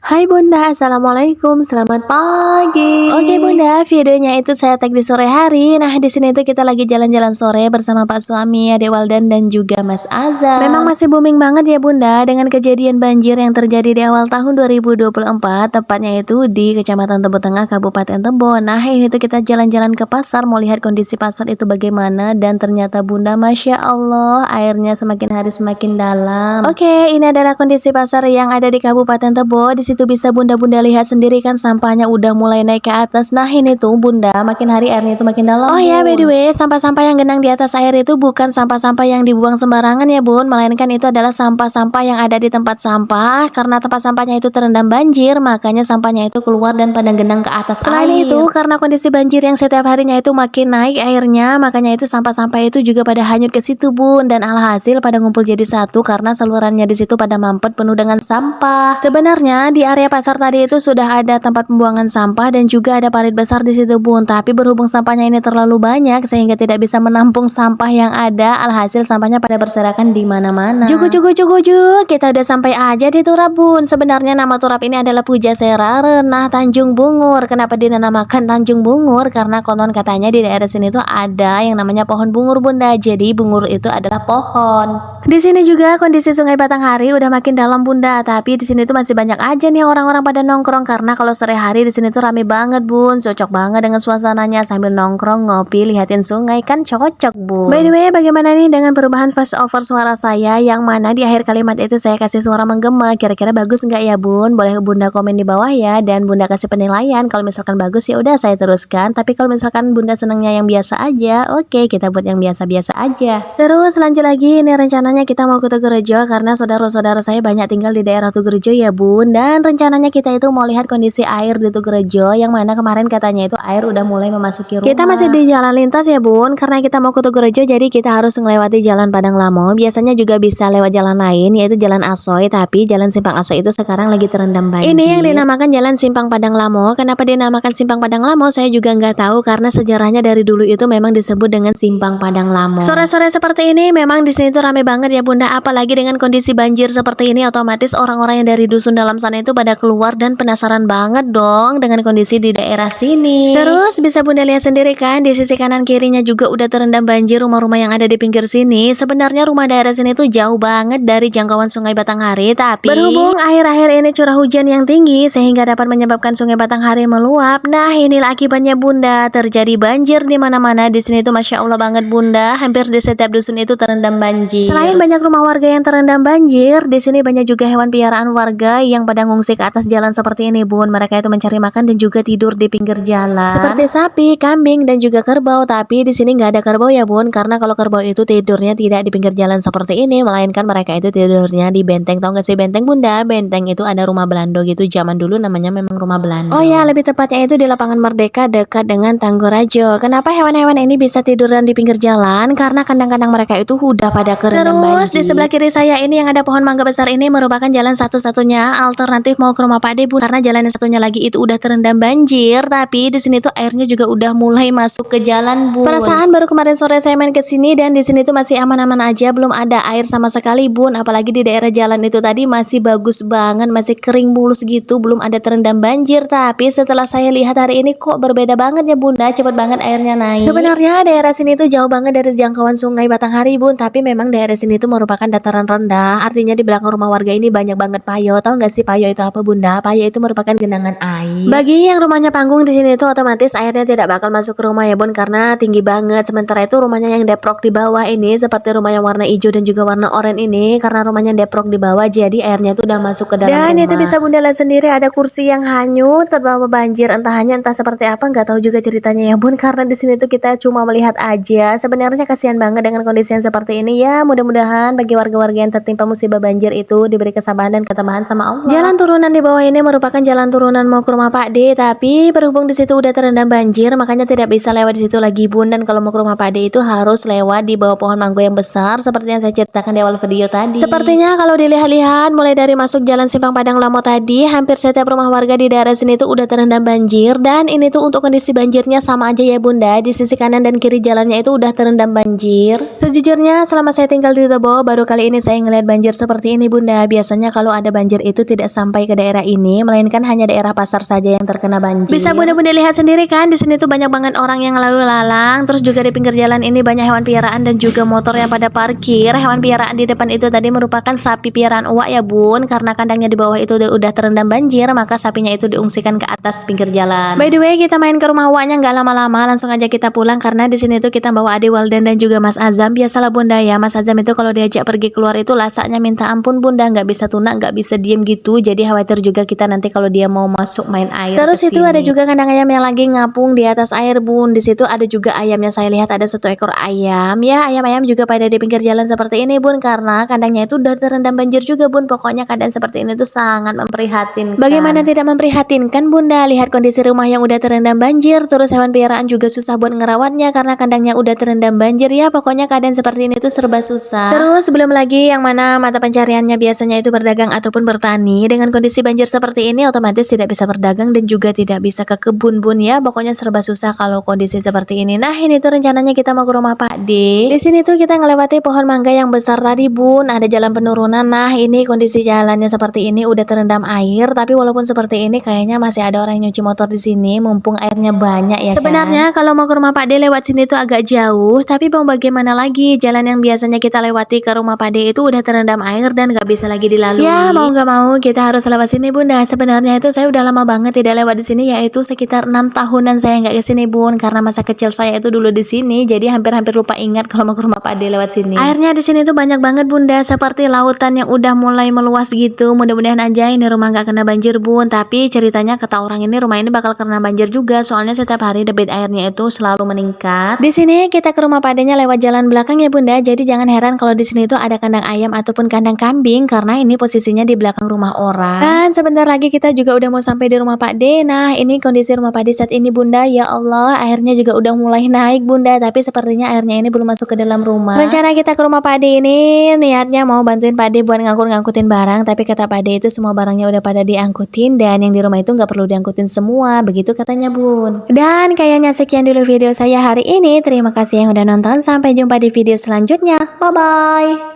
Hai Bunda, Assalamualaikum, selamat pagi. Oke Bunda, videonya itu saya tag di sore hari. Nah, di sini tuh kita lagi jalan-jalan sore bersama Pak suami, Adik Waldan dan juga Mas Azam. Memang masih booming banget ya Bunda dengan kejadian banjir yang terjadi di awal tahun 2024, tepatnya itu di Kecamatan Tebo Tengah, Kabupaten Tebo. Nah, ini tuh kita jalan-jalan ke pasar mau lihat kondisi pasar itu bagaimana, dan ternyata Bunda, Masya Allah, airnya semakin hari semakin dalam. Oke, ini adalah kondisi pasar yang ada di Kabupaten Tebo. Di situ bisa Bunda-Bunda lihat sendiri kan, sampahnya udah mulai naik ke atas. Nah, ini tuh Bunda, makin hari airnya itu makin dalam. Oh ya, by the way, sampah-sampah yang genang di atas air itu bukan sampah-sampah yang dibuang sembarangan ya Bun, melainkan itu adalah sampah-sampah yang ada di tempat sampah. Karena tempat sampahnya itu terendam banjir, makanya sampahnya itu keluar dan pada genang ke atas. Selain itu, karena kondisi banjir yang setiap harinya itu makin naik airnya, makanya itu sampah-sampah itu juga pada hanyut ke situ Bun, dan alhasil pada ngumpul jadi satu karena salurannya di situ pada mampet penuh dengan sampah. Sebenarnya di area pasar tadi itu sudah ada tempat pembuangan sampah dan juga ada parit besar di situ Bun, tapi berhubung sampahnya ini terlalu banyak sehingga tidak bisa menampung sampah yang ada, alhasil sampahnya pada berserakan di mana-mana. Jugu, kita udah sampai aja di Turap Bun. Sebenarnya nama Turap ini adalah Pujasera Renah Tanjung Bungur. Kenapa dinamakan Tanjung Bungur? Karena konon katanya di daerah sini tuh ada yang namanya pohon bungur Bunda. Jadi bungur itu adalah pohon. Di sini juga kondisi Sungai Batanghari udah makin dalam Bunda, tapi di sini tuh masih banyak aja nih orang-orang pada nongkrong karena kalau sore hari di sini tuh rame banget Bun, cocok banget dengan suasananya sambil nongkrong ngopi lihatin sungai kan cocok Bun. By the way, bagaimana nih dengan perubahan voice over suara saya yang mana di akhir kalimat itu saya kasih suara menggema, kira-kira bagus nggak ya Bun? Boleh Bunda komen di bawah ya, dan Bunda kasih penilaian. Kalau misalkan bagus ya udah saya teruskan, tapi kalau misalkan Bunda senangnya yang biasa aja, oke kita buat yang biasa-biasa aja. Terus lanjut lagi, ini rencananya kita mau ke Tugurejo karena saudara-saudara saya banyak tinggal di daerah Tugurejo ya Bun, dan rencananya kita itu mau lihat kondisi air di Tugurejo yang mana kemarin katanya itu air udah mulai memasuki rumah. Kita masih di jalan lintas ya Bun, karena kita mau ke Tugurejo jadi kita harus melewati jalan Padang Lamo. Biasanya juga bisa lewat jalan lain yaitu jalan Asoy, tapi jalan Simpang Asoy itu sekarang lagi terendam banjir. Ini yang dinamakan jalan Simpang Padang Lamo. Kenapa dinamakan Simpang Padang Lamo saya juga nggak tahu, karena sejarahnya dari dulu itu memang disebut dengan Simpang Padang Lamo. Sore-sore seperti ini memang di sini tuh rame banget ya Bunda, apalagi dengan kondisi banjir seperti ini otomatis orang-orang yang dari dusun dalam sana itu pada keluar dan penasaran banget dong dengan kondisi di daerah sini. Terus bisa Bunda lihat sendiri kan, di sisi kanan kirinya juga udah terendam banjir rumah-rumah yang ada di pinggir sini. Sebenarnya rumah daerah sini tuh jauh banget dari jangkauan Sungai Batanghari, tapi berhubung akhir-akhir ini curah hujan yang tinggi sehingga dapat menyebabkan Sungai Batanghari meluap. Nah, inilah akibatnya Bunda, terjadi banjir di mana-mana di sini tuh Masya Allah banget Bunda. Hampir di setiap dusun itu terendam banjir. Selain banyak rumah warga yang terendam banjir, di sini banyak juga hewan piaraan warga yang pada ngungsi ke atas jalan seperti ini Bun. Mereka itu mencari makan dan juga tidur di pinggir jalan. Seperti sapi, kambing dan juga kerbau. Tapi di sini nggak ada kerbau ya Bun, karena kalau kerbau itu tidurnya tidak di pinggir jalan seperti ini, melainkan mereka itu tidurnya di benteng. Tahu nggak sih benteng Bunda? Benteng itu ada rumah Belanda gitu. Zaman dulu namanya memang rumah Belanda. Oh ya, lebih tepatnya itu di lapangan Merdeka dekat dengan Tanggorajo. Kenapa hewan-hewan ini bisa tiduran di pinggir jalan? Karena kandang-kandang mereka itu udah pada kerendam banjir. Terus di sebelah kiri saya ini yang ada pohon mangga besar ini merupakan jalan satu-satunya alternatif mau ke rumah Pak De Bun, karena jalan yang satunya lagi itu udah terendam banjir, tapi di sini tuh airnya juga udah mulai masuk ke jalan Bun. Perasaan baru kemarin sore saya main ke sini dan di sini tuh masih aman-aman aja, belum ada air sama sekali Bun, apalagi di daerah jalan itu tadi masih bagus banget, masih kering mulus gitu, belum ada terendam banjir. Tapi setelah saya lihat hari ini kok berbeda banget ya Bunda, cepet banget airnya naik. Sebenarnya daerah sini tuh jauh banget dari jangkauan Sungai Batanghari Bun, tapi memang daerah sini tuh merupakan dataran rendah, artinya di belakang rumah warga ini banyak banget payo. Tahu nggak sih payo itu apa Bunda? Payo itu merupakan genangan air. Bagi yang rumahnya panggung di sini tuh otomatis airnya tidak bakal masuk ke rumah ya Bun, karena tinggi banget. Sementara itu rumahnya yang deprok di bawah ini seperti rumah yang warna hijau dan juga warna oranye ini, karena rumahnya deprok di bawah jadi airnya tuh udah masuk ke dalam rumah. Dan itu bisa Bunda lihat sendiri ada kursi yang hanyut terbawa banjir, entah seperti apa nggak tahu juga ceritanya ya Bun, karena di sini tuh kita cuma melihat aja. Sebenarnya kasihan banget dengan kondisi yang seperti ini ya. Mudah-mudahan bagi warga-warga yang tertimpa musibah banjir itu diberi kesabaran dan ketabahan sama Allah. Jalan turunan di bawah ini merupakan jalan turunan mau ke rumah Pak D, tapi berhubung di situ udah terendam banjir makanya tidak bisa lewat di situ lagi Bun, dan kalau mau ke rumah Pak D itu harus lewat di bawah pohon mangga yang besar seperti yang saya ceritakan di awal video tadi. Sepertinya kalau dilihat-lihat mulai dari masuk jalan Simpang Padang Lamo tadi, hampir setiap rumah warga di daerah sini tuh udah terendam banjir, dan ini tuh untuk kondisi banjirnya sama aja ya Bunda, di sisi kanan dan kiri jalannya itu udah terendam banjir. Sejujurnya selama saya tinggal di Tebo baru kali ini saya ngeliat banjir seperti ini Bunda. Biasanya kalau ada banjir itu tidak sampai sampai ke daerah ini, melainkan hanya daerah pasar saja yang terkena banjir. Bisa bunda-bunda lihat sendiri kan, di sini tuh banyak banget orang yang lalu lalang. Terus juga di pinggir jalan ini banyak hewan piaraan dan juga motor yang pada parkir. Hewan piaraan di depan itu tadi merupakan sapi piaraan uak ya bun, karena kandangnya di bawah itu udah terendam banjir, maka sapinya itu diungsikan ke atas pinggir jalan. By the way, kita main ke rumah uaknya nggak lama-lama, langsung aja kita pulang karena di sini tuh kita bawa adik Waldan dan juga Mas Azam. Biasalah bunda ya, Mas Azam itu kalau diajak pergi keluar itu lasaknya minta ampun bunda, nggak bisa tunak, nggak bisa diem gitu. Jadi khawatir juga kita nanti kalau dia mau masuk main air. Terus itu ada juga kandang ayam yang lagi ngapung di atas air bun. Di situ ada juga ayamnya, saya lihat ada 1 ekor ayam. Ya ayam-ayam juga pada di pinggir jalan seperti ini bun, karena kandangnya itu udah terendam banjir juga bun. Pokoknya keadaan seperti ini tuh sangat memprihatinkan. Bagaimana tidak memprihatinkan bunda, lihat kondisi rumah yang udah terendam banjir, terus hewan piaraan juga susah buat ngerawatnya karena kandangnya udah terendam banjir. Ya pokoknya keadaan seperti ini tuh serba susah. Terus belum lagi yang mana mata pencariannya biasanya itu berdagang ataupun bertani, dengan kondisi banjir seperti ini otomatis tidak bisa berdagang dan juga tidak bisa ke kebun bun ya. Pokoknya serba susah kalau kondisi seperti ini. Nah ini tuh rencananya kita mau ke rumah Pak D. Di sini tuh kita ngelewati pohon mangga yang besar tadi bun, ada jalan penurunan. Nah ini kondisi jalannya seperti ini udah terendam air, tapi walaupun seperti ini kayaknya masih ada orang yang nyuci motor di sini mumpung airnya banyak ya. Sebenarnya kan kalau mau ke rumah Pak D lewat sini tuh agak jauh, tapi mau bagaimana lagi, jalan yang biasanya kita lewati ke rumah Pak D itu udah terendam air dan nggak bisa lagi dilalui. Ya mau nggak mau kita harus lewat sini bunda. Sebenarnya itu saya udah lama banget tidak lewat di sini, yaitu sekitar 6 tahunan saya nggak ke sini bun, karena masa kecil saya itu dulu di sini, jadi hampir-hampir lupa ingat kalau mau ke rumah Pak D lewat sini. Airnya di sini tuh banyak banget bunda, seperti lautan yang udah mulai meluas gitu. Mudah-mudahan aja ini rumah nggak kena banjir bun, tapi ceritanya kata orang ini rumah ini bakal kena banjir juga, soalnya setiap hari debit airnya itu selalu meningkat. Di sini kita ke rumah Pak D-nya lewat jalan belakang ya bunda, jadi jangan heran kalau di sini tuh ada kandang ayam ataupun kandang kambing, karena ini posisinya di belakang rumah orang. Dan sebentar lagi kita juga udah mau sampai di rumah Pak D. Nah ini kondisi rumah Pak D saat ini bunda, ya Allah airnya juga udah mulai naik bunda, tapi sepertinya airnya ini belum masuk ke dalam rumah. Rencana kita ke rumah Pak D ini niatnya mau bantuin Pak D buat ngangkutin barang, tapi kata Pak D itu semua barangnya udah pada diangkutin dan yang di rumah itu nggak perlu diangkutin semua, begitu katanya bun. Dan kayaknya sekian dulu video saya hari ini. Terima kasih yang udah nonton, sampai jumpa di video selanjutnya. Bye bye.